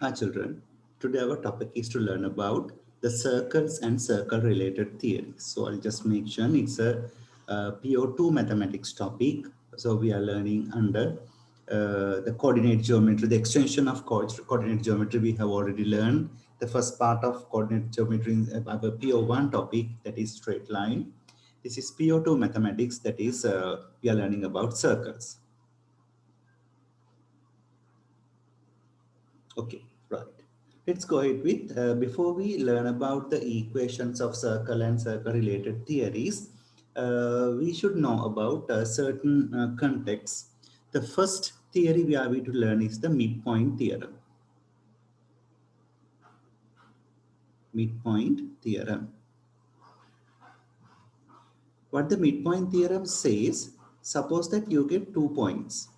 Hi children, today our topic is to learn about the circles and circle related theories. So I'll just mention it's a PO2 mathematics topic. So we are learning under the coordinate geometry, the extension of coordinate geometry. We have already learned the first part of coordinate geometry in our PO1 topic, that is straight line. This is PO2 mathematics, that is we are learning about circles. Okay, right. Let's go ahead with, before we learn about the equations of circle and circle related theories, we should know about certain contexts. The first theory we are going to learn is the midpoint theorem. Midpoint theorem. What the midpoint theorem says, suppose that you get 2 points.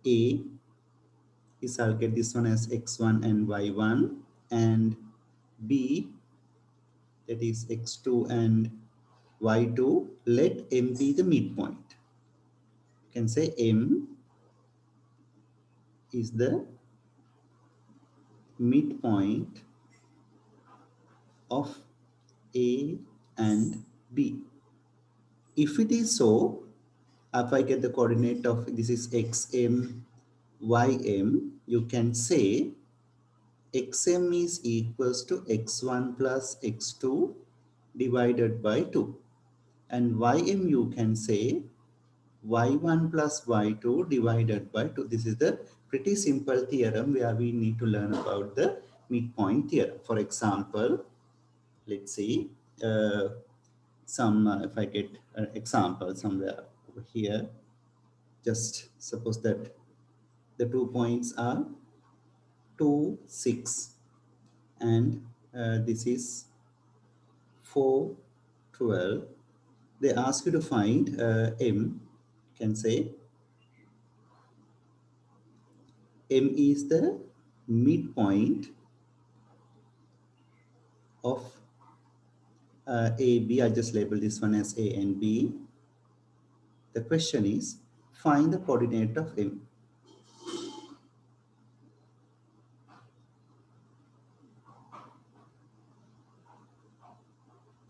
A is, I'll get this one as x1 and y1, and B, that is x2 and y2, let M be the midpoint. You can say M is the midpoint of A and B. If it is so, if I get the coordinate of this is xm, ym, you can say xm is equals to x1 plus x2 divided by 2. And ym you can say y1 plus y2 divided by 2. This is the pretty simple theorem where we need to learn about the midpoint theorem. For example, let's see if I get an example somewhere over here. Just suppose that the 2 points are 2, 6, and this is 4, 12. They ask you to find M. You can say M is the midpoint of A, B. I just label this one as A and B. The question is, find the coordinate of M.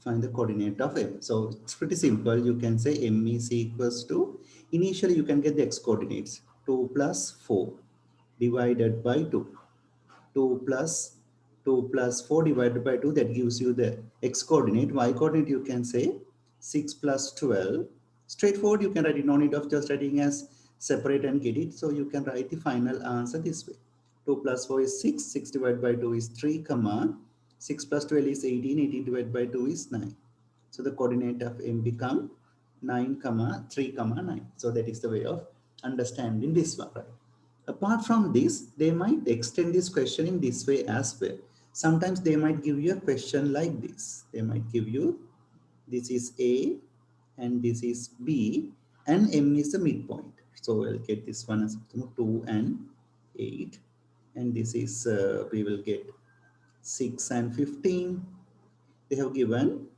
Find the coordinate of M. So it's pretty simple. You can say M is equals to, initially you can get the X coordinates, 2 plus 4 divided by 2. 2 plus 2 plus 4 divided by 2, that gives you the X coordinate. Y coordinate you can say 6 plus 12. Straightforward, you can write it, no need of just writing as separate and get it. So you can write the final answer this way. 2 plus 4 is 6, 6 divided by 2 is 3, comma, 6 plus 12 is 18, 18 divided by 2 is 9. So the coordinate of M become 9, comma, 3, comma, 9. So that is the way of understanding this one, right? Apart from this, they might extend this question in this way as well. Sometimes they might give you a question like this. They might give you, this is A and this is B and M is the midpoint. So we'll get this one as 2 and 8. And this is, we will get 6 and 15. They have given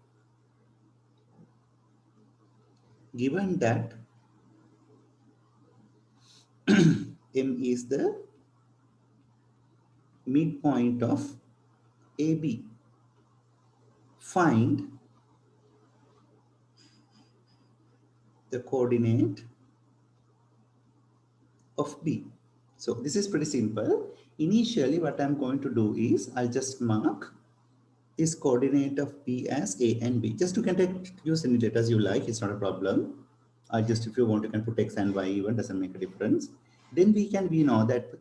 that M is the midpoint of AB. Find the coordinate of B. So this is pretty simple. Initially, what I'm going to do is I'll just mark this coordinate of B as A and B. Just you can use any letters you like. It's not a problem. I just, if you want, you can put X and Y even, doesn't make a difference. Then we know that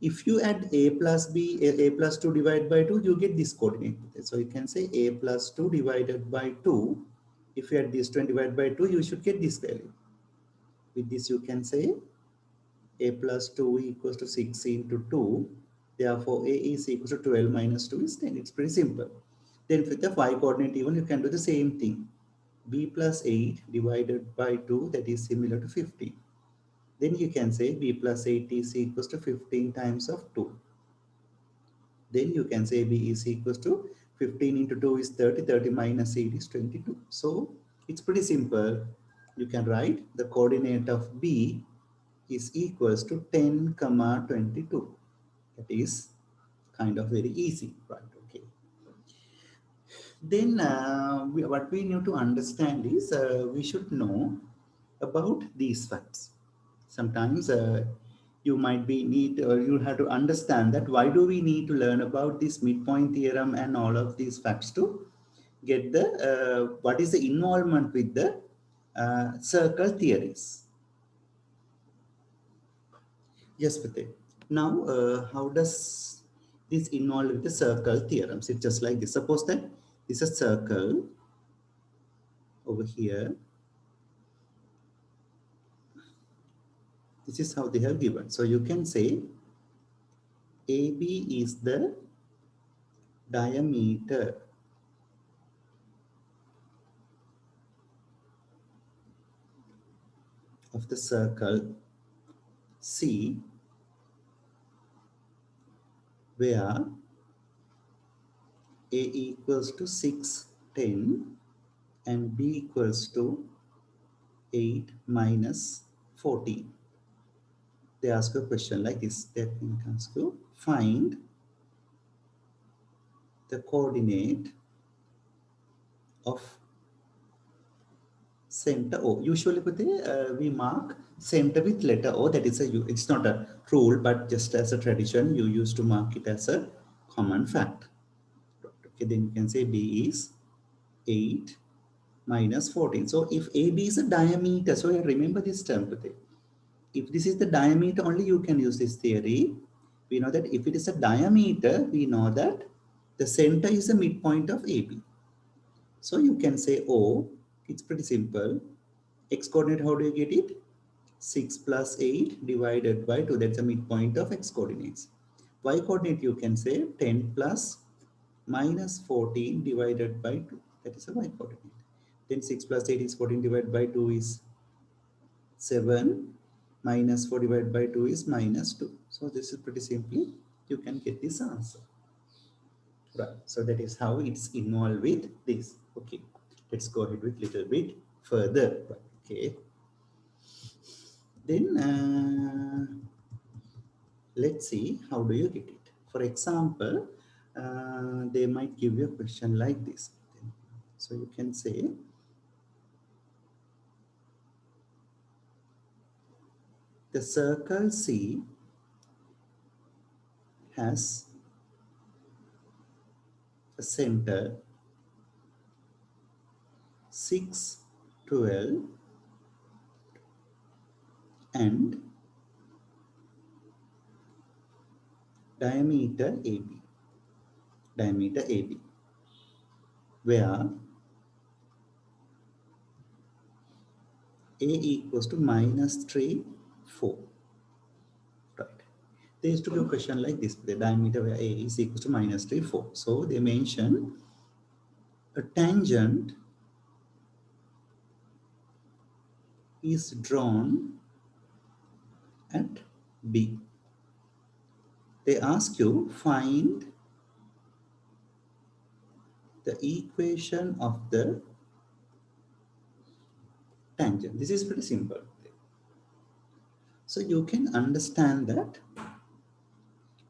if you add A plus B, A plus 2 divided by 2, you get this coordinate. So you can say A plus 2 divided by 2. If you add this 2 divided by 2, you should get this value. With this, you can say A plus 2 equals to 6 into 2. Therefore, A is equals to 12 minus 2 is 10. It's pretty simple. Then with the Y coordinate even, you can do the same thing. B plus 8 divided by 2, that is similar to 15. Then you can say B plus 8 is equals to 15 times of 2. Then you can say B is equals to 15 into 2 is 30, 30 minus 8 is 22. So it's pretty simple. You can write the coordinate of B is equals to 10, comma 22. That is kind of very easy, right? Okay. Then what we need to understand is we should know about these facts. Sometimes you might be need or you have to understand that why do we need to learn about this midpoint theorem and all of these facts to get the what is the involvement with the circle theories. Yes, Pate. Now, how does this involve with the circle theorems? It's just like this. Suppose that this is a circle over here. This is how they have given. So you can say AB is the diameter of the circle C, where A equals to 6, 10, and B equals to 8 minus 14. They ask a question like this. They can ask you, find the coordinate of center O. Usually we mark center with letter O. That is it's not a rule, but just as a tradition, you used to mark it as a common fact. Okay, then you can say B is 8 minus 14. So if AB is a diameter, so remember this term. If this is the diameter only, you can use this theory. We know that if it is a diameter, we know that the center is the midpoint of AB. So you can say O, it's pretty simple. X coordinate, how do you get it? 6 plus 8 divided by 2, that's the midpoint of x coordinates. Y coordinate, you can say 10 plus minus 14 divided by 2, that is a y coordinate. Then 6 plus 8 is 14 divided by 2 is 7, minus 4 divided by 2 is minus 2. So this is pretty simply, you can get this answer. Right, so that is how it's involved with this. Okay, let's go ahead with little bit further. Okay, then let's see how do you get it. For example, they might give you a question like this. So you can say the circle C has a center 6, 12 and diameter AB, where A equals to minus 3, 4. Right. There used to be a question like this, the diameter where A is equals to minus 3, 4. So they mention a tangent is drawn at B. They ask you find the equation of the tangent. This is pretty simple. So you can understand that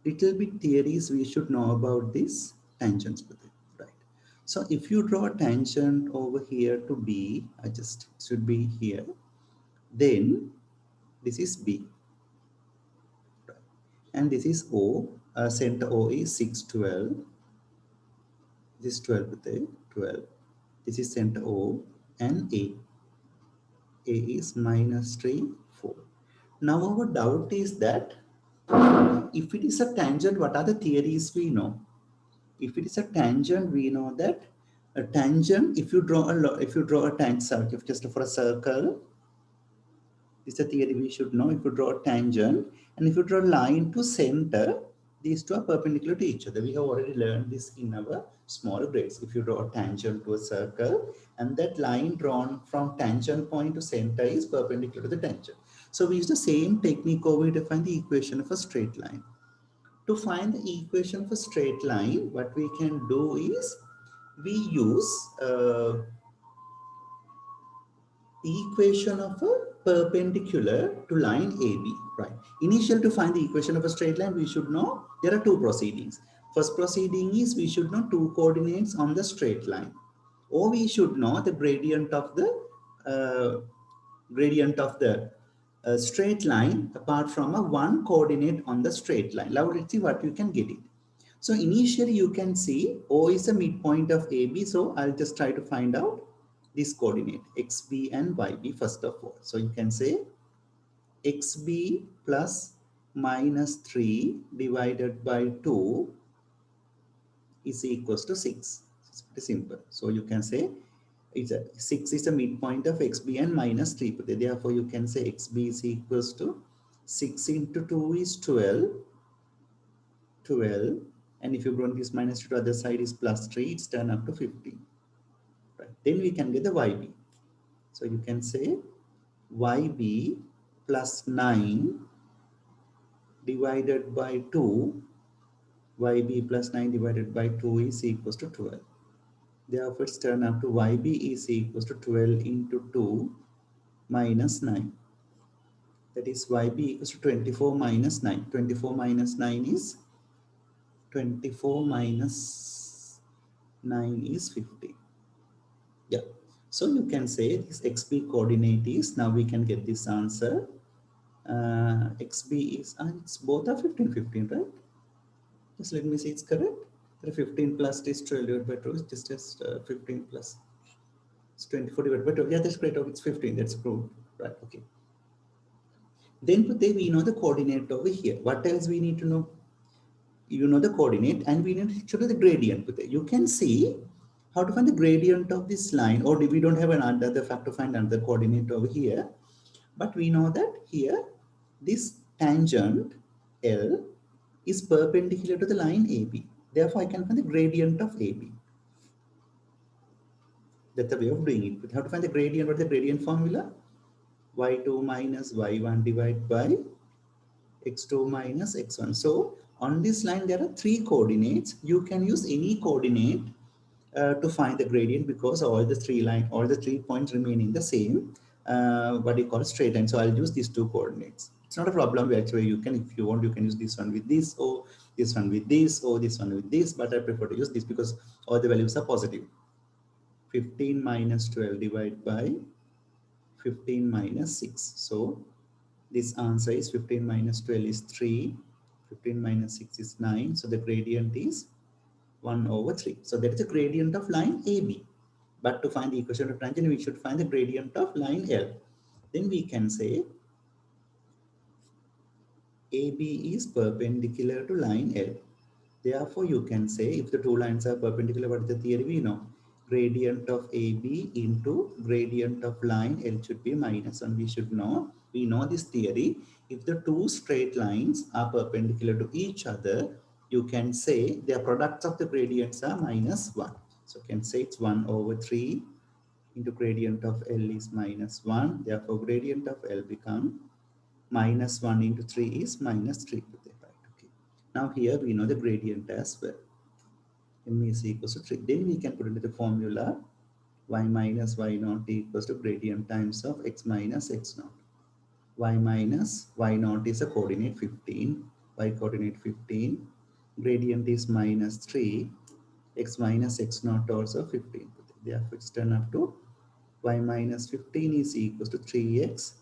little bit theories we should know about these tangents. Right. So if you draw a tangent over here to B, I just should be here, then this is B. Right. And this is O. Center O is 6, 12. This is 12 with a 12. This is center O and A. A is minus 3, 4. Now our doubt is that if it is a tangent, what are the theories we know? If it is a tangent, we know that a tangent, if you draw a tangent, if just for a circle, this is a theory we should know. If you draw a tangent and if you draw a line to center, these two are perpendicular to each other. We have already learned this in our small grades. If you draw a tangent to a circle and that line drawn from tangent point to center is perpendicular to the tangent. So we use the same technique over to find the equation of a straight line. To find the equation of a straight line, what we can do is we use equation of a perpendicular to line AB, right? Initial to find the equation of a straight line, we should know there are two proceedings. First proceeding is we should know two coordinates on the straight line, or we should know the uh, gradient of the straight line apart from a one coordinate on the straight line. Now let's see what you can get it. So initially you can see O is a midpoint of AB. So I'll just try to find out this coordinate XB and YB first of all. So you can say XB plus minus 3 divided by 2 is equals to 6. It's pretty simple. So you can say 6 is the midpoint of XB and minus 3. Therefore, you can say XB is equals to 6 into 2 is 12. 12. And if you bring this minus 2 to the other side is plus 3, it's turned up to 15. Right. Then we can get the YB. So you can say YB plus 9 divided by 2. YB plus 9 divided by 2 is equals to 12. Therefore, it's turned out to YB is equals to 12 into 2 minus 9. That is YB equals to 24 minus 9. 24 minus 9 is 24 minus 9 is 50. Yeah. So you can say this XB coordinate is, now we can get this answer. XB is, it's both are 15, 15, right? Just let me see, it's correct. 15 plus this 12 divided by 2 is just 15 plus. It's 24 divided by 2. Yeah, that's great. Oh, it's 15. That's proved. Right. Okay. Then we know the coordinate over here. What else we need to know? You know the coordinate, and we need to show the gradient. You can see how to find the gradient of this line, or we don't have another fact to find another coordinate over here. But we know that here, this tangent L is perpendicular to the line AB. Therefore, I can find the gradient of AB. That's the way of doing it. But how to find the gradient? What is the gradient formula? Y2 minus Y1 divided by X2 minus X1. So on this line, there are three coordinates. You can use any coordinate to find the gradient because all the three points remain in the same, what you call straight line. So I'll use these two coordinates. It's not a problem. Actually, you can, if you want, you can use this one with this, or this one with this, or this one with this. But I prefer to use this because all the values are positive. 15 minus 12 divided by 15 minus 6. So this answer is 15 minus 12 is 3. 15 minus 6 is 9. So the gradient is 1 over 3. So that is the gradient of line AB. But to find the equation of tangent, we should find the gradient of line L. Then we can say AB is perpendicular to line L. Therefore, you can say if the two lines are perpendicular, what is the theory? We know gradient of AB into gradient of line L should be minus 1. We should know. We know this theory. If the two straight lines are perpendicular to each other, you can say their products of the gradients are minus 1. So you can say it's 1 over 3 into gradient of L is minus 1. Therefore, gradient of L become minus 1 into 3 is minus 3. Right? Okay. Now here we know the gradient as well. M is equals to 3. Then we can put into the formula y minus y naught equals to gradient times of x minus x naught. Y minus y naught is a coordinate 15. Y coordinate 15. Gradient is minus 3. X minus x naught also 15. Therefore, it's turned up to y minus 15 is equals to 3x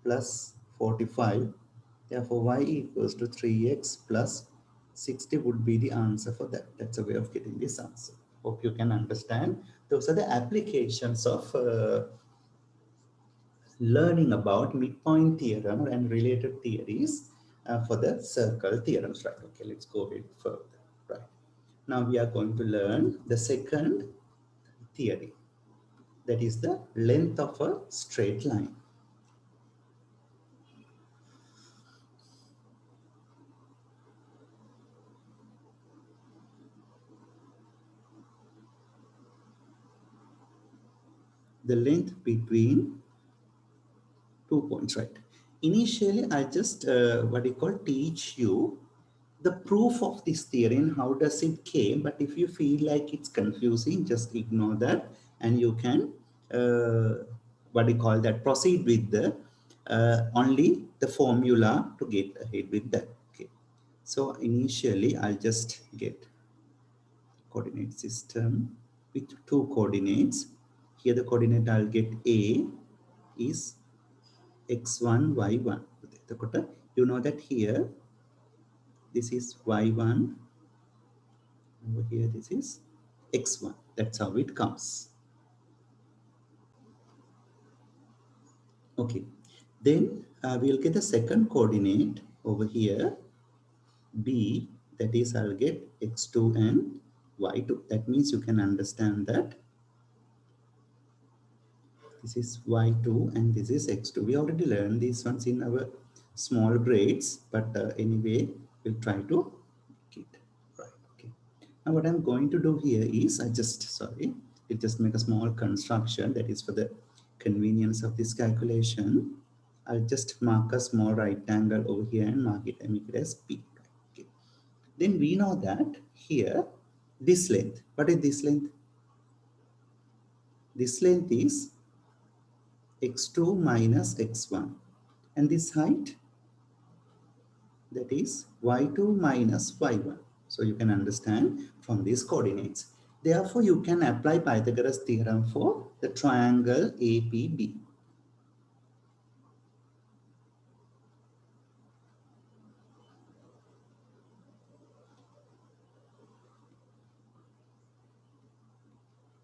plus 45. Therefore, y equals to 3x plus 60 would be the answer for that. That's a way of getting this answer. Hope you can understand. Those are the applications of learning about midpoint theorem and related theories for the circle theorems. Right. Okay, let's go a bit further. Right. Now we are going to learn the second theory. That is the length of a straight line. The length between 2 points, right? Initially, I just what you call teach you the proof of this theory and how does it came. But if you feel like it's confusing, just ignore that and you can what do you call that, proceed with the only the formula to get ahead with that. Okay, so initially I'll just get coordinate system with two coordinates. Here the coordinate I'll get A is x1 y1. You know that here this is y1, over here this is x1. That's how it comes. Okay, then we'll get the second coordinate over here, b, that is I'll get x2 and y2. That means you can understand that this is y2 and this is x2. We already learned these ones in our small grades, but anyway, we'll try to get it right. Okay. Now what I'm going to do here is it just make a small construction that is for the convenience of this calculation. I'll just mark a small right angle over here and mark it and make it as P. Okay. Then we know that here, this length, what is this length? This length is x2 minus x1. And this height, that is y2 minus y1. So you can understand from these coordinates. Therefore, you can apply Pythagoras theorem for the triangle APB.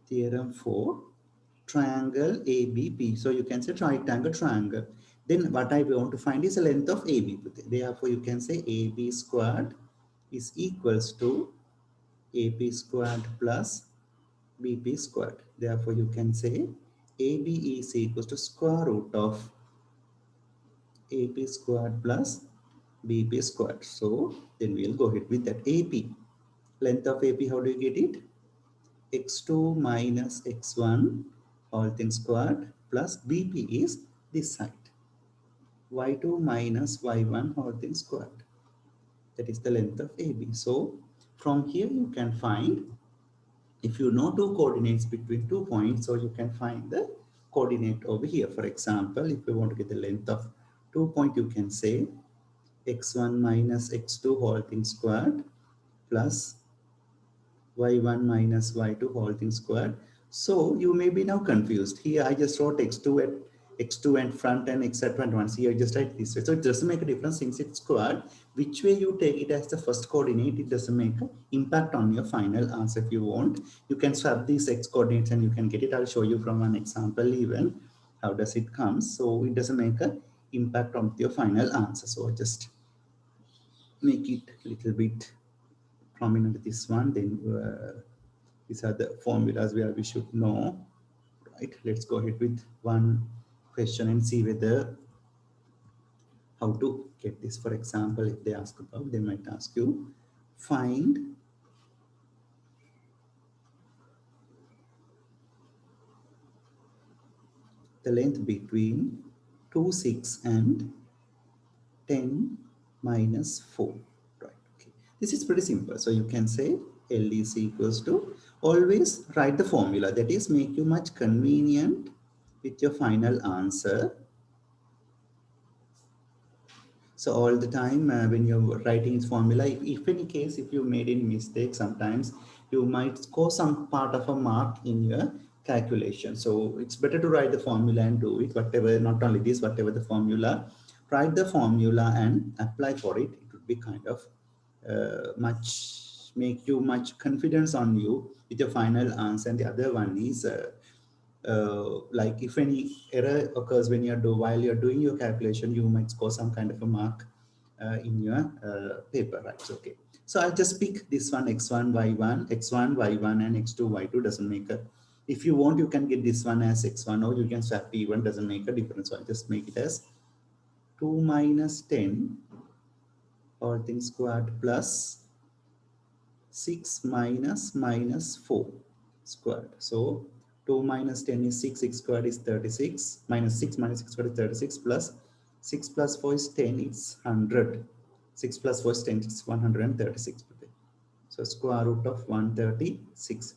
Theorem for triangle ABP. So you can say triangle, triangle. Then what I want to find is the length of AB. Therefore, you can say AB squared is equals to AP squared plus BP squared. Therefore, you can say AB is equals to square root of AP squared plus BP squared. So then we'll go ahead with that. AP, length of AP, how do you get it? X2 minus X1 all things squared plus BP is this side. Y2 minus Y1 all things squared. That is the length of AB. So from here you can find, if you know two coordinates between 2 points, so you can find the coordinate over here. For example, if you want to get the length of 2 points, you can say x1 minus x2 whole thing squared plus y1 minus y2 whole thing squared. So you may be now confused. Here I just wrote x2 and front and etc. and once here I just write this way. So it doesn't make a difference since it's squared. Which way you take it as the first coordinate, it doesn't make an impact on your final answer. If you want, you can swap these x coordinates and you can get it. I'll show you from an example even how does it come. So it doesn't make an impact on your final answer. So I just make it a little bit prominent this one. Then these are the formulas where we should know, right? Let's go ahead with one question and see whether how to get this. For example, if they ask about, they might ask you, find the length between 2, 6 and 10 minus 4, right? Okay, this is pretty simple. So you can say L is equals to, always write the formula, that is make you much convenient with your final answer. So all the time when you're writing its formula, if any case, if you made any mistake, sometimes you might score some part of a mark in your calculation. So it's better to write the formula and do it, whatever, not only this, whatever the formula, write the formula and apply for it. It would be kind of make you much confidence on you with your final answer. And the other one is like if any error occurs when while you're doing your calculation, you might score some kind of a mark in your paper, right? So, okay, so I'll just pick this one, x1 y1 x1 y1 and x2 y2. Doesn't make a, if you want you can get this one as x1 or you can swap p1, doesn't make a difference. So I'll just make it as 2 minus 10 all things squared plus 6 minus 4 squared. So 2 minus 10 is 6, 6 squared is 36, minus 6 squared is 36, plus 6 plus 4 is 10, it's 100. 6 plus 4 is 10, it's 136. So square root of 136.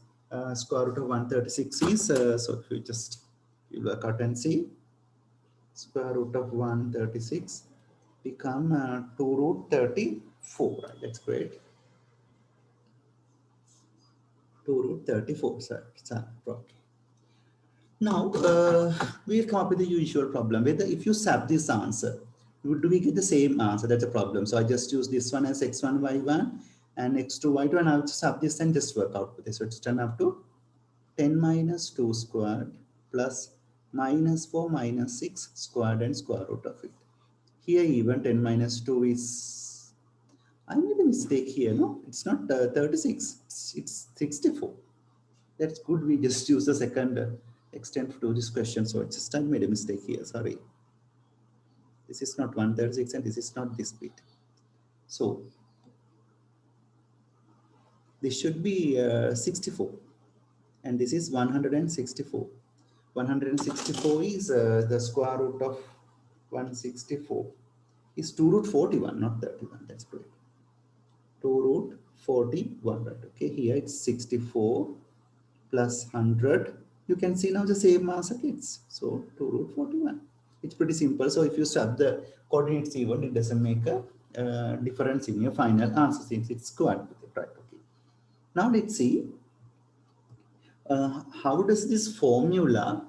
Square root of 136 is, so if you just You work out and see. Square root of 136 become 2 root 34, right? That's great. 2 root 34, sir. Okay. Now, we'll come up with the usual problem. Whether if you sub this answer, do we get the same answer? That's a problem. So I just use this one as x1, y1 and x2, y2, and I'll sub this and just work out with this. So it's turn up to 10 minus 2 squared plus minus 4 minus 6 squared and square root of it. Here even 10 minus 2 is, I made a mistake here, no? It's not 36, it's 64. That's good. We just use the second extent to this question. So it's just I made a mistake here. Sorry. This is not 136 and this is not this bit. So this should be 64 and this is 164. 164 is the square root of 164 is 2 root 41, not 31. That's great. 2 root 41, right? Okay, here it's 64 plus 100. You can see now the same answer kids. So 2 root 41. It's pretty simple. So if you sub the coordinates even, it doesn't make a difference in your final answer since it's squared with it, right? Okay. Now let's see how does this formula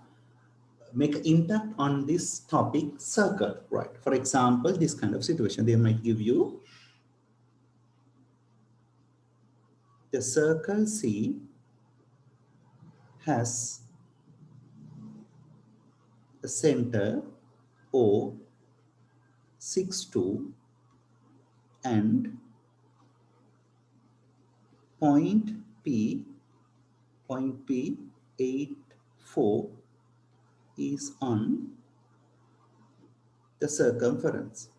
make impact on this topic circle, right? For example, this kind of situation, they might give you the circle C has a center O 6, 2 and point P, point P 8, 4 is on the circumference.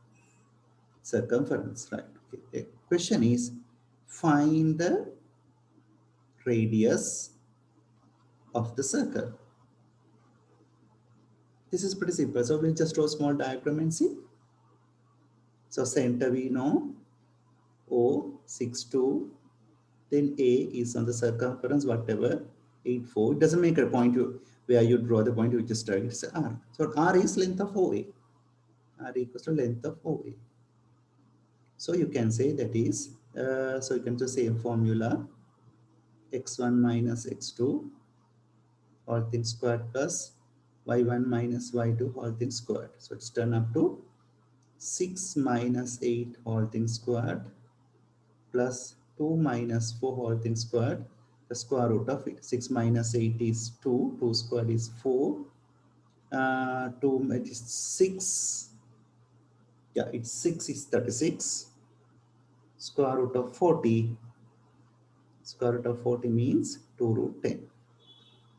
Circumference, right? Okay. The question is find the radius of the circle. This is pretty simple. So we'll just draw a small diagram and see. So center we know O 6, 2. Then A is on the circumference, whatever, 8, 4. It doesn't make a point where you draw the point, you just drag it. It's R. So R is length of OA. R equals to length of OA. So you can say that is, so you can just say formula x1 minus x2 all things squared plus y1 minus y2 all things squared. So it's turned up to 6 minus 8 all things squared plus 2 minus 4 whole thing squared, the square root of it. 6 minus 8 is 2, 2 squared is 4, 2 it is 6, yeah, it's 6 is 36, square root of 40, square root of 40 means 2 root 10.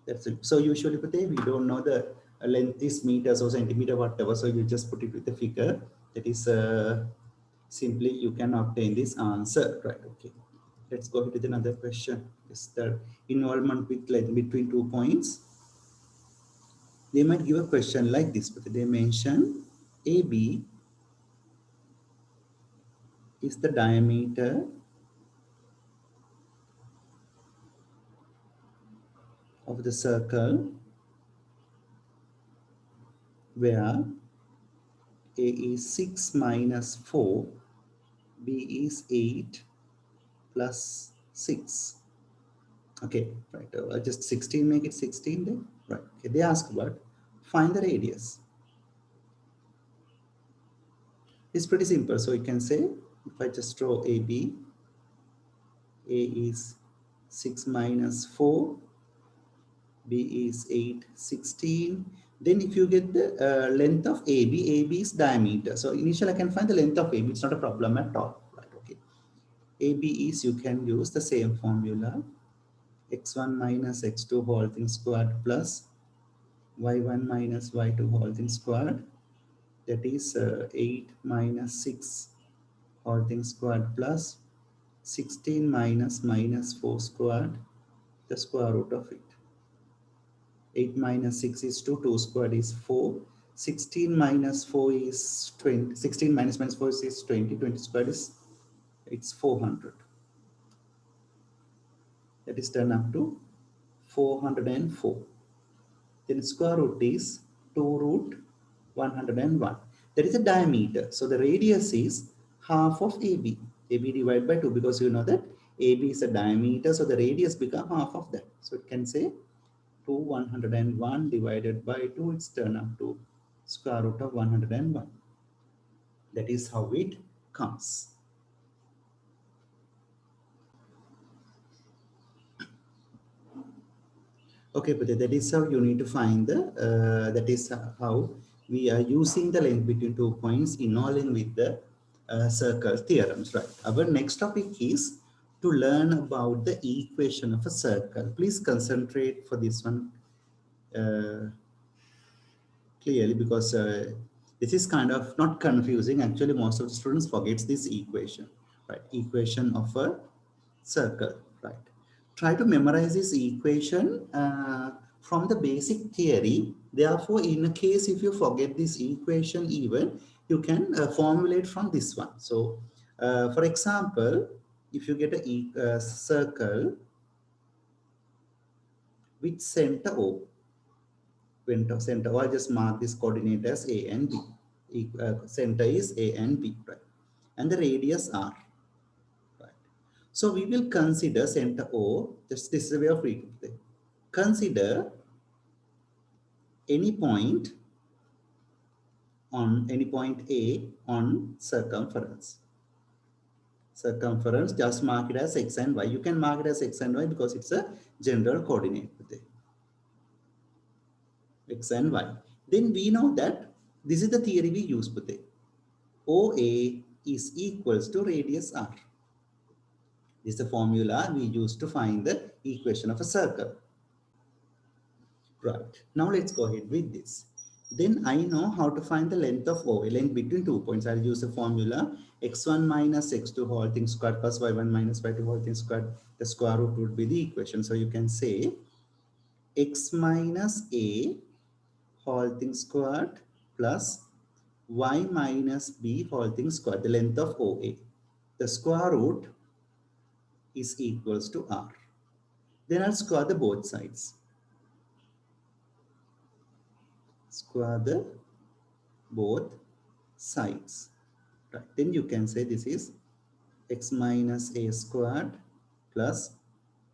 That's it. So usually we don't know the length is meters or centimeter, whatever, so you just put it with the figure. That is simply you can obtain this answer, right? Okay. Let's go to another question. Is the involvement with like between 2 points? They might give a question like this, but they mention AB is the diameter of the circle where A is 6 minus 4, B is 8 plus 6. Okay, right. Just 16, make it 16 then. Right. Okay, they ask about find the radius. It's pretty simple. So you can say, if I just draw AB, A is 6 minus 4, B is 8, 16. Then if you get the length of AB, AB is diameter. So initially I can find the length of AB. It's not a problem at all. Right, okay. AB is, you can use the same formula. X1 minus X2 whole thing squared plus Y1 minus Y2 whole thing squared. That is 8 minus 6 whole thing squared plus 16 minus minus 4 squared, the square root of it. 8 minus 6 is 2, 2 squared is 4. 16 minus 4 is 20. 16 minus minus 4 is 20. 20 squared is, it's 400. That is turned up to 404. Then square root is 2 root 101. That is a diameter. So the radius is half of AB. AB divided by 2, because you know that AB is a diameter. So the radius become half of that. So it can say 2 101 divided by 2. It's turned up to square root of 101. That is how it comes. Okay, but that is how you need to find the, that is how we are using the length between 2 points in all with the circle theorems, right? Our next topic is to learn about the equation of a circle. Please concentrate for this one clearly, because this is kind of not confusing. Actually, most of the students forgets this equation, right? Equation of a circle, right? Try to memorize this equation from the basic theory. Therefore, in a case if you forget this equation even, you can formulate from this one. So, for example, if you get a circle with center O, center O, I just mark this coordinate as A and B. Center is A and B, right? And the radius R, right? So we will consider center O, just this is a way of reading it. Consider any point A on circumference. Circumference, just mark it as X and Y. You can mark it as X and Y because it's a general coordinate with it. X and Y. Then we know that this is the theory we use with it. OA is equals to radius R. This is the formula we use to find the equation of a circle. Right. Now let's go ahead with this. Then I know how to find the length of OA, length between 2 points. I'll use the formula x1 minus x2 whole thing squared plus y1 minus y2 whole thing squared. The square root would be the equation. So you can say x minus a whole thing squared plus y minus b whole thing squared, the length of OA. The square root is equals to r. Then I'll square the both sides. Square the both sides. Right. Then you can say this is x minus a squared plus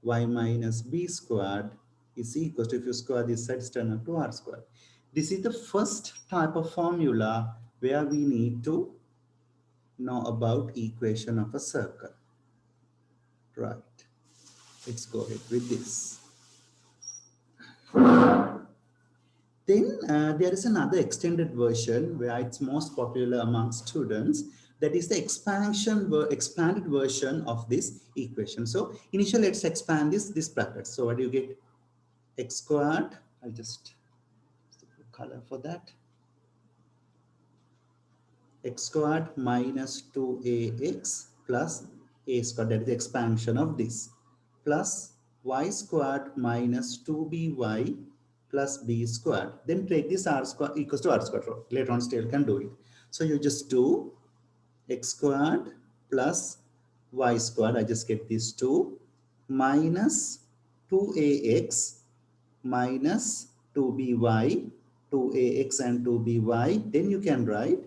y minus b squared is equal to, if you square this side, turn up to r squared. This is the first type of formula where we need to know about equation of a circle. Right. Let's go ahead with this. Then there is another extended version where it's most popular among students. That is the expanded version of this equation. So initially, let's expand this bracket. So what do you get? X squared. I'll just color for that. X squared minus 2ax plus a squared. That is the expansion of this. Plus y squared minus 2by plus b squared. Then take this r squared equals to r squared. Later on still can do it. So you just do x squared plus y squared. I just get these two minus 2ax minus 2by, 2ax and 2by. Then you can write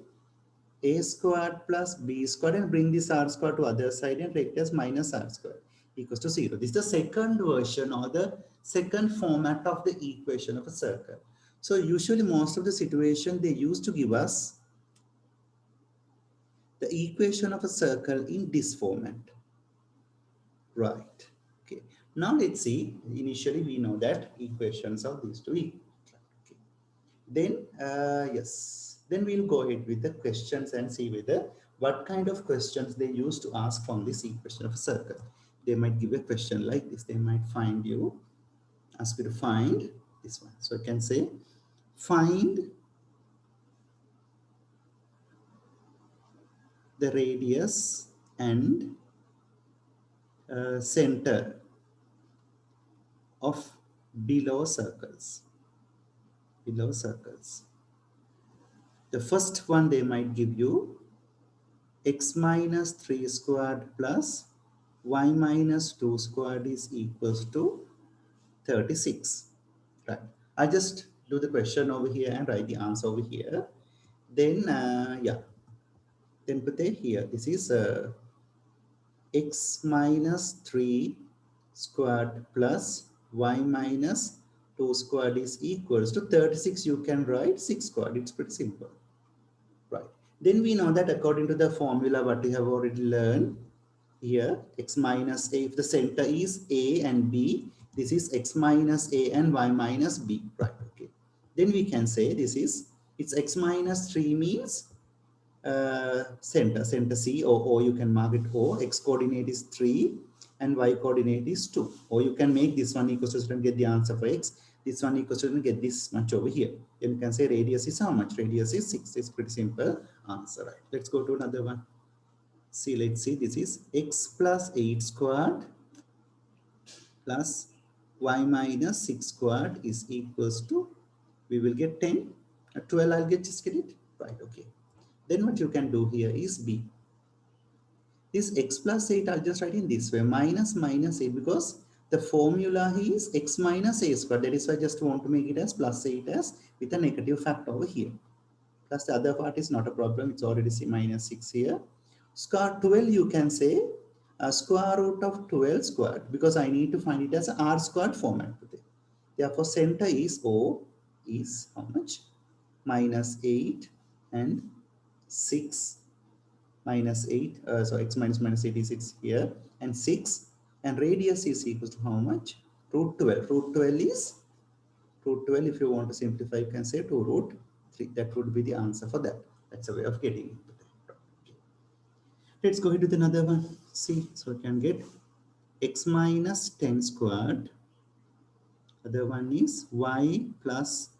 a squared plus b squared and bring this r squared to other side and take it as minus r squared equals to 0. This is the second version or the second format of the equation of a circle. So usually most of the situation they used to give us the equation of a circle in this format. Right. Okay. Now let's see. Initially we know that equations of these two equal. Okay. Then yes. Then we'll go ahead with the questions and see whether what kind of questions they use to ask from this equation of a circle. They might give a question like this. They might ask you to find this one. So I can say, find the radius and center of below circles. Below circles. The first one they might give you x minus 3 squared plus y minus 2 squared is equals to 36. Right. I just do the question over here and write the answer over here. Then, yeah, then put it here. This is x minus 3 squared plus y minus 2 squared is equals to 36. You can write 6 squared. It's pretty simple. Right. Then we know that according to the formula what we have already learned here, x minus a, if the center is a and b, this is x minus a and y minus b. Right. Okay. Then we can say this is, it's x minus 3 means center C, or you can mark it O. X coordinate is 3 and Y coordinate is 2. Or you can make this one equals to and get the answer for X. This one equals to and get this much over here. Then you can say radius is how much? Radius is 6. It's pretty simple answer, right? Let's go to another one. See, let's see. This is X plus 8 squared plus Y minus 6 squared is equals to, we will get 10. 12, I'll just get it. Right, okay. Then what you can do here is B. This x plus 8, I'll just write in this way, minus minus 8, because the formula is x minus a square. That is why I just want to make it as plus 8 as with a negative factor over here. Plus the other part is not a problem. It's already minus 6 here. Square 12, you can say square root of 12 squared, because I need to find it as a r squared format. Therefore, center is O is how much? Minus 8 and 6 minus 8, so x minus minus 8 is 6 here, and 6, and radius is equal to how much? Root 12. Root 12 is, root 12, if you want to simplify, you can say 2 root 3. That would be the answer for that. That's a way of getting it. Let's go ahead with another one. See, so we can get x minus 10 squared. Other one is y plus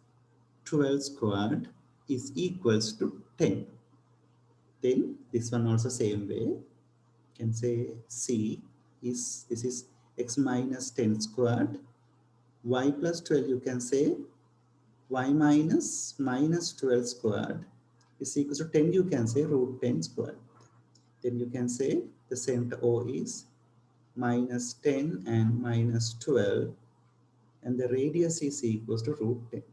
12 squared is equals to 10. Then this one also same way. Can say C is, this is x minus 10 squared, y plus 12, you can say y minus minus 12 squared is equal to 10, you can say root 10 squared. Then you can say the center O is minus 10 and minus 12, and the radius is equals to root 10.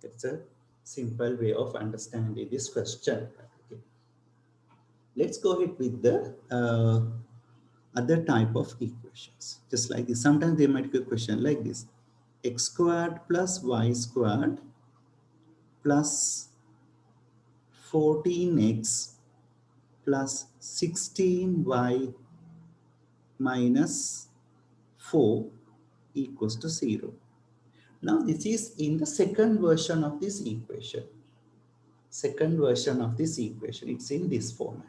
That's a simple way of understanding this question. Okay. Let's go ahead with the other type of equations, just like this. Sometimes they might be a question like this: x squared plus y squared plus 14x plus 16y minus 4 equals to 0. Now this is in the second version of this equation. Second version of this equation, it's in this format.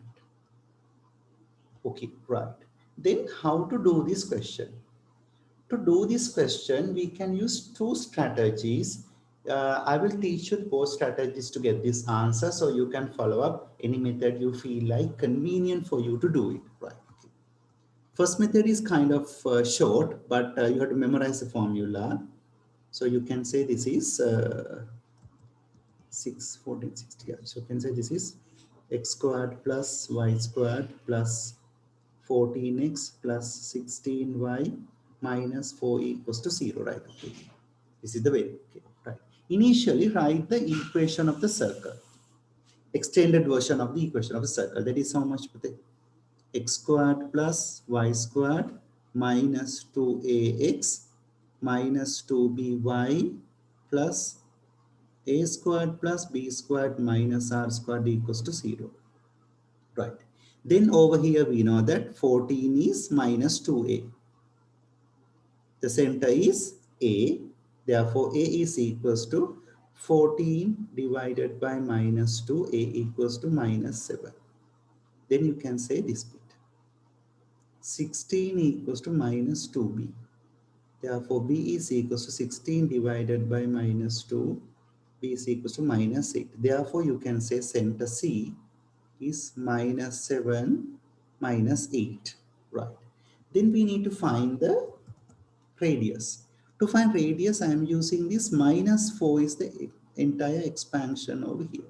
Okay, right. Then how to do this question? To do this question, we can use two strategies. I will teach you both strategies to get this answer, so you can follow up any method you feel like convenient for you to do it. Right. Okay. First method is kind of short, but you have to memorize the formula. So you can say this is 6, 14, 60. So you can say this is x squared plus y squared plus 14x plus 16y minus 4 equals to 0, right? Okay. This is the way. Okay, right. Initially, write the equation of the circle. Extended version of the equation of the circle. That is how much? X squared plus y squared minus 2ax minus 2by plus a squared plus b squared minus r squared equals to 0. Right. Then over here we know that 14 is minus 2a. The center is a. Therefore, a is equals to 14 divided by minus 2, a equals to minus 7. Then you can say this bit. 16 equals to minus 2b. Therefore, b is equals to 16 divided by minus 2, b is equals to minus 8. Therefore, you can say center C is minus 7 minus 8. Right. Then we need to find the radius. To find radius, I am using this minus 4 is the entire expansion over here.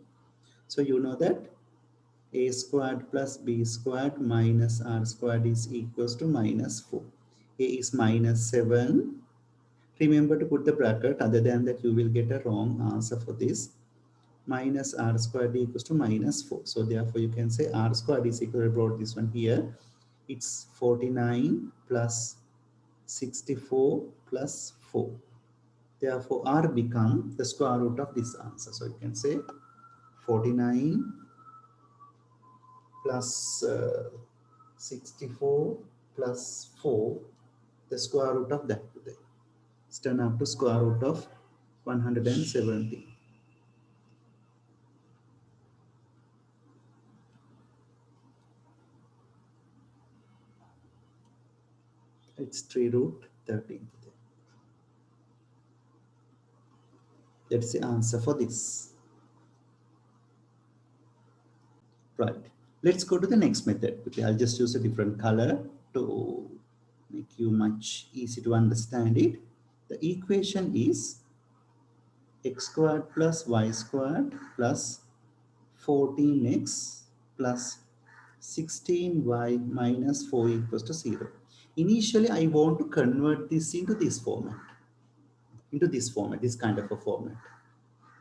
So you know that a squared plus b squared minus r squared is equals to minus 4. A is minus 7. Remember to put the bracket, other than that you will get a wrong answer for this. Minus r squared equals to minus 4. So therefore you can say r squared is equal, I brought this one here. It's 49 plus 64 plus 4. Therefore r become the square root of this answer. So you can say 49 plus 64 plus 4, the square root of that. It's turned out to square root of 170. It's 3 root 13. That's the answer for this. Right. Let's go to the next method. Okay, I'll just use a different color to make you much easy to understand it. The equation is x squared plus y squared plus 14x plus 16y minus 4 equals to 0. Initially, I want to convert this into this format, this kind of a format.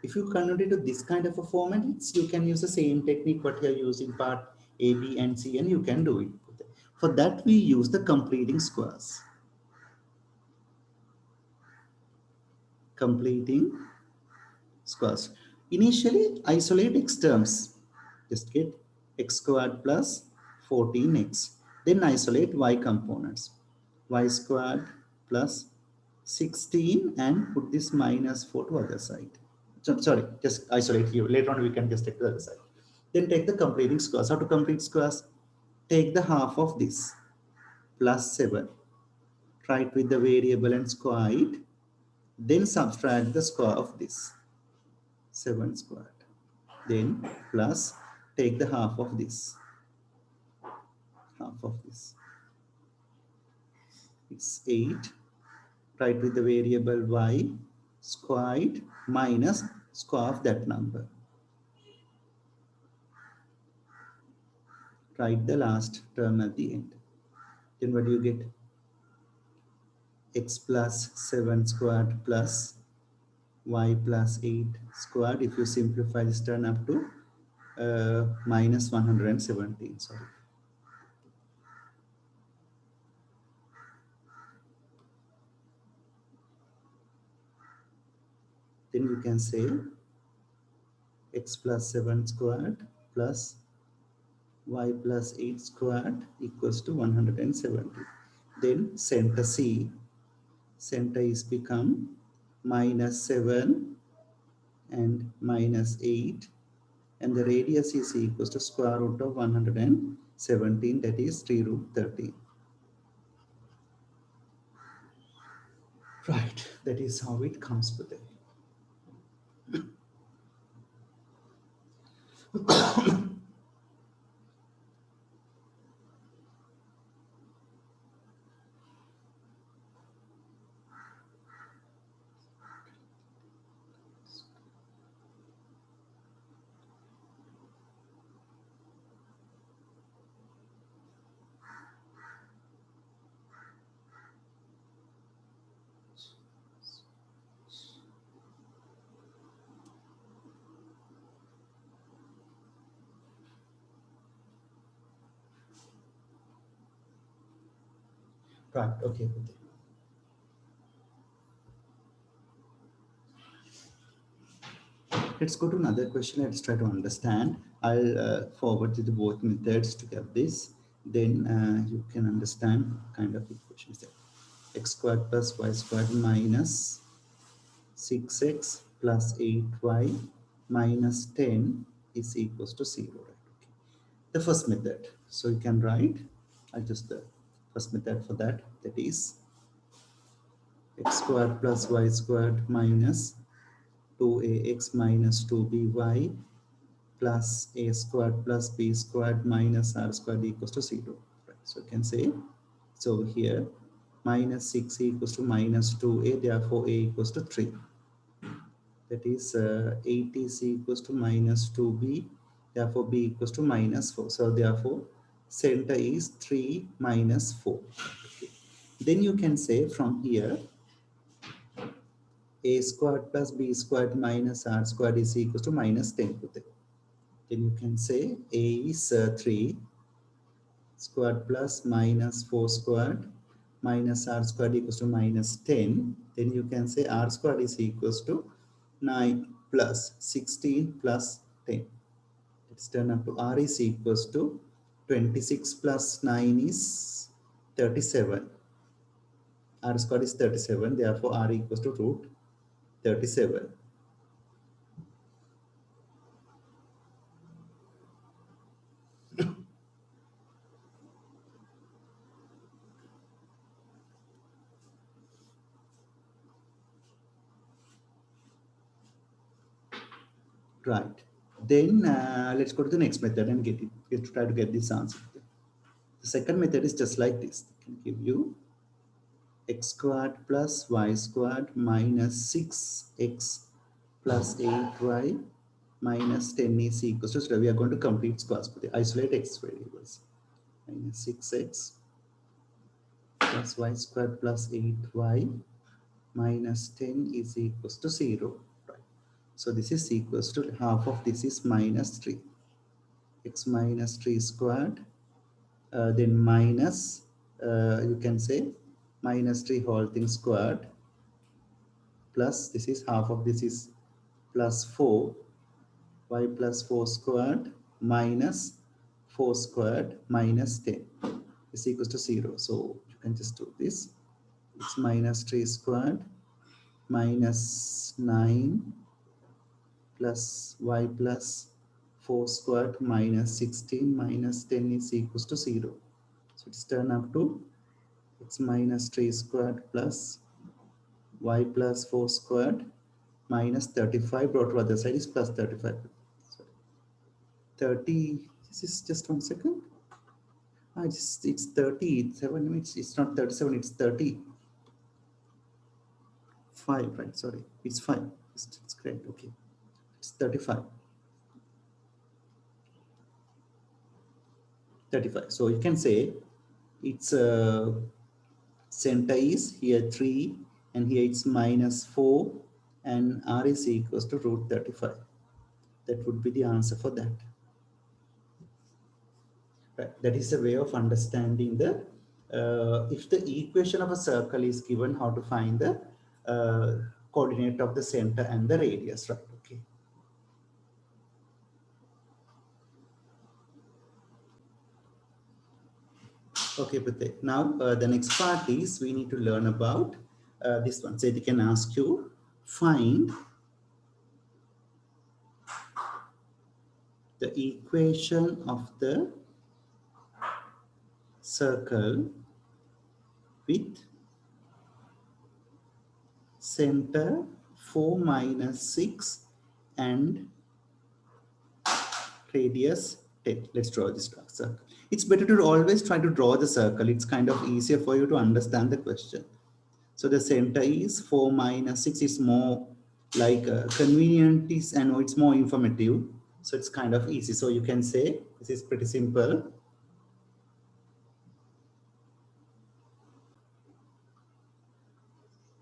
If you convert it to this kind of a format, you can use the same technique what you are using part A, B, and C, and you can do it. For that, we use the completing squares. Completing squares. Initially, isolate x terms. Just get x squared plus 14x. Then isolate y components. Y squared plus 16 and put this minus 4 to other side. So, sorry, just isolate here. Later on, we can just take the other side. Then take the completing squares. How to complete squares? Take the half of this plus 7. Write with the variable and square it. Then subtract the square of this 7 squared. Then plus take the half of this. Half of this. It's 8. Write with the variable y squared minus square of that number. Write the last term at the end. Then what do you get? X plus 7 squared plus y plus 8 squared. If you simplify this, turn up to minus 117. Sorry. Then you can say x plus 7 squared plus y plus 8 squared equals to 170. Then center C, center is become minus 7 and minus 8, and the radius is equals to square root of 117, that is 3 root 13. Right, that is how it comes with it. Right, okay. Let's go to another question. Let's try to understand. I'll forward you the both methods to get this. Then you can understand kind of equations there. X squared plus y squared minus 6x plus 8y minus 10 is equals to 0. Right? Okay. The first method. So you can write, I just the first method for that. That is x squared plus y squared minus 2ax minus 2by plus a squared plus b squared minus r squared equals to 0. Right. So you can say, so here minus 6 equals to minus 2a, therefore a equals to 3. That is 8 is equals to minus 2b, therefore b equals to minus 4. So therefore center is 3 minus 4. Okay. Then you can say from here a squared plus b squared minus r squared is equal to minus 10. Then you can say a is 3 squared plus minus 4 squared minus r squared equals to minus 10. Then you can say r squared is equals to 9 plus 16 plus 10. Let's turn up to r is equals to 26 plus 9 is 37. R squared is 37. Therefore, r equals to root 37. Right. Then let's go to the next method and get it. Let's try to get this answer. The second method is just like this. It can give you x squared plus y squared minus 6x plus 8y minus 10 is equals to, so we are going to complete squares for the isolate x variables. Minus 6x plus y squared plus 8y minus 10 is equals to 0. Right. So this is equals to half of this is minus 3. X minus 3 squared, then minus, you can say minus 3 whole thing squared, plus this is half of this is plus 4, y plus 4 squared minus 4 squared minus 10 is equals to 0. So you can just do this. It's minus 3 squared minus 9 plus y plus 4 squared minus 16 minus 10 is equals to 0. So it's turned up to x minus 3 squared plus y plus 4 squared minus 35 brought to other side is plus 35. Sorry. 30, this is just 1 second. It's 37, it's not 37, it's 35, right? Sorry, it's 5. It's correct, okay. It's 35. 35. So you can say it's center is here 3 and here it's minus 4 and r is equals to root 35. That would be the answer for that. Right. That is a way of understanding the if the equation of a circle is given, how to find the coordinate of the center and the radius, right? Okay. Okay, but now the next part is we need to learn about this one. So they can ask you find the equation of the circle with center 4 minus 6 and radius 10. Let's draw this circle. It's better to always try to draw the circle. It's kind of easier for you to understand the question. So the center is 4 minus 6 is more like convenient and it's more informative. So it's kind of easy. So you can say this is pretty simple.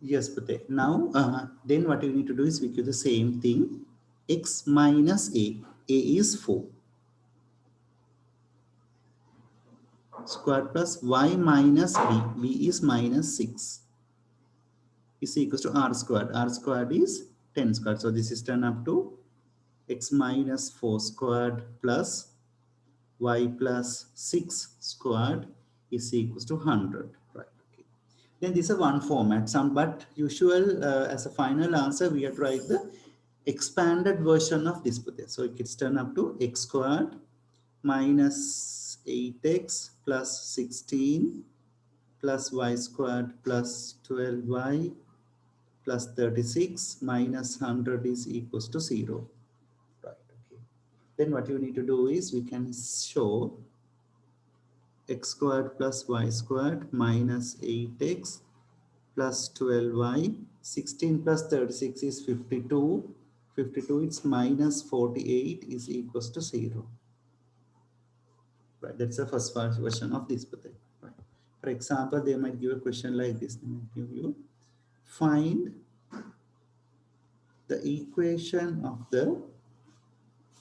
Yes, Pate. Now, then what you need to do is we do the same thing. X minus A. A is 4. Square plus Y minus B. B is minus 6. Is equals to R squared. R squared is 10 squared. So this is turned up to X minus 4 squared plus Y plus 6 squared is equals to 100. Right. Okay. Then this is one format. But usual as a final answer, we have to write the expanded version of this. So it gets turned up to x squared minus 8x plus 16 plus y squared plus 12y plus 36 minus 100 is equals to 0. Right. Okay. Then what you need to do is we can show x squared plus y squared minus 8x plus 12y. 16 plus 36 is 52. 52 it's minus 48 is equals to 0. Right. That's the first version of this pattern. Right. For example, they might give a question like this. They might give you find the equation of the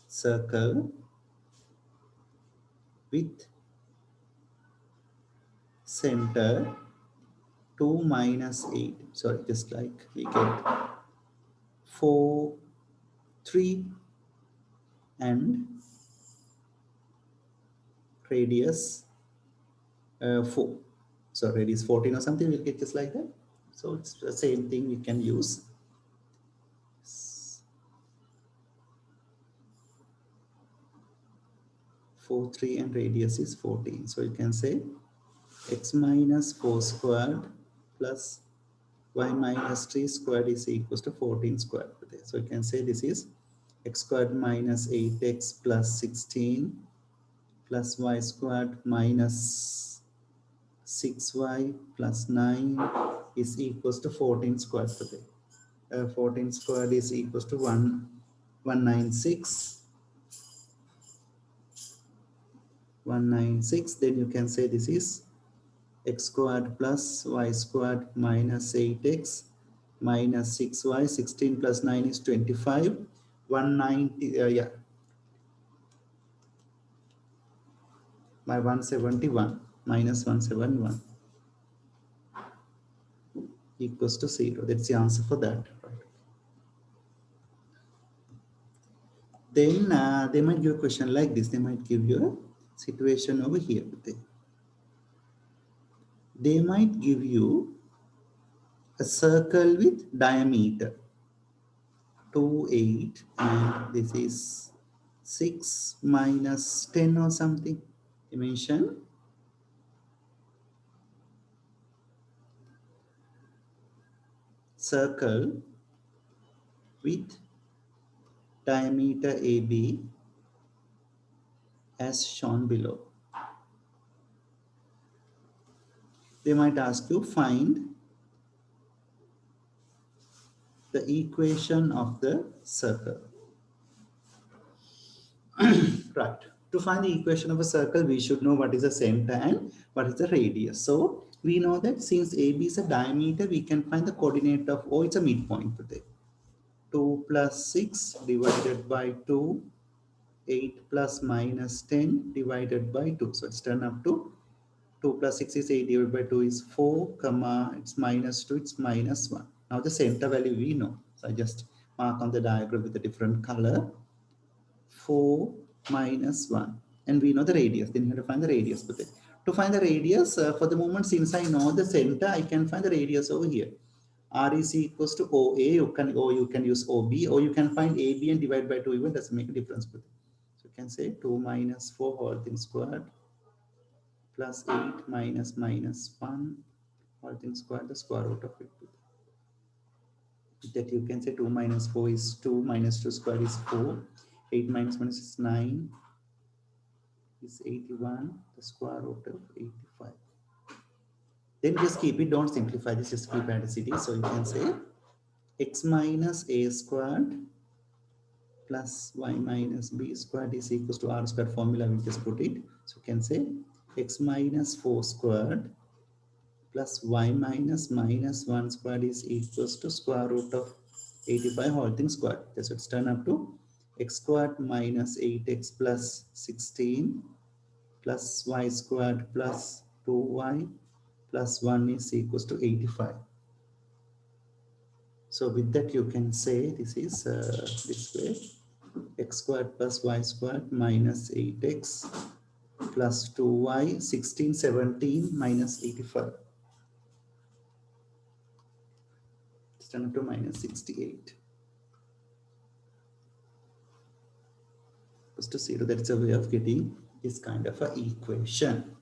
circle with center 2 minus 8. Sorry, just like we get 4, 3 and radius 4. So radius 14 or something, we'll get just like that. So it's the same thing we can use. 4, 3 and radius is 14. So you can say x minus 4 squared plus y minus 3 squared is equals to 14 squared. So you can say this is x squared minus 8x plus 16 plus y squared minus 6y plus 9 is equals to 14 squared. 14 squared is equals to 196. 196. Then you can say this is x squared plus y squared minus 8x minus 6y. 16 plus 9 is 25. 190, yeah, my 171 minus 171 equals to 0. That's the answer for that. Right. Then they might give a question like this. They might give you a situation over here. They might give you a circle with diameter 2, 8, and this is 6 minus 10 or something. Dimension circle with diameter AB as shown below. They might ask you find the equation of the circle. Right. To find the equation of a circle, we should know what is the center and what is the radius. So we know that since AB is a diameter, we can find the coordinate of O. It's a midpoint today. 2 plus 6 divided by 2, 8 plus minus 10 divided by 2. So it's turned up to 2 plus 6 is 8 divided by 2 is 4, comma, it's minus 2, it's minus 1. Now the center value we know. So I just mark on the diagram with a different color. 4 minus 1. And we know the radius. Then you have to find the radius with it. To find the radius, for the moment, since I know the center, I can find the radius over here. R is equals to OA, you can use OB, or you can find AB and divide by 2, even doesn't make a difference with it. So you can say 2 minus 4 whole thing squared plus 8 minus minus 1 whole thing squared, the square root of it. That you can say 2 minus 4 is 2, minus 2 squared is 4, 8 minus 1 is 9, is 81, the square root of 85. Then just keep it, don't simplify this, just keep it as it is. So you can say x minus a squared plus y minus b squared is equals to r squared formula, we just put it. So you can say x minus 4 squared plus y minus minus 1 squared is equals to square root of 85 whole thing squared. That's what it's turned up to x squared minus 8x plus 16 plus y squared plus 2y plus 1 is equals to 85. So with that you can say this is this way, x squared plus y squared minus 8x plus 2y, 16, 17 minus 85. It's turned up to minus 68. Just to 0, that's a way of getting this kind of a equation.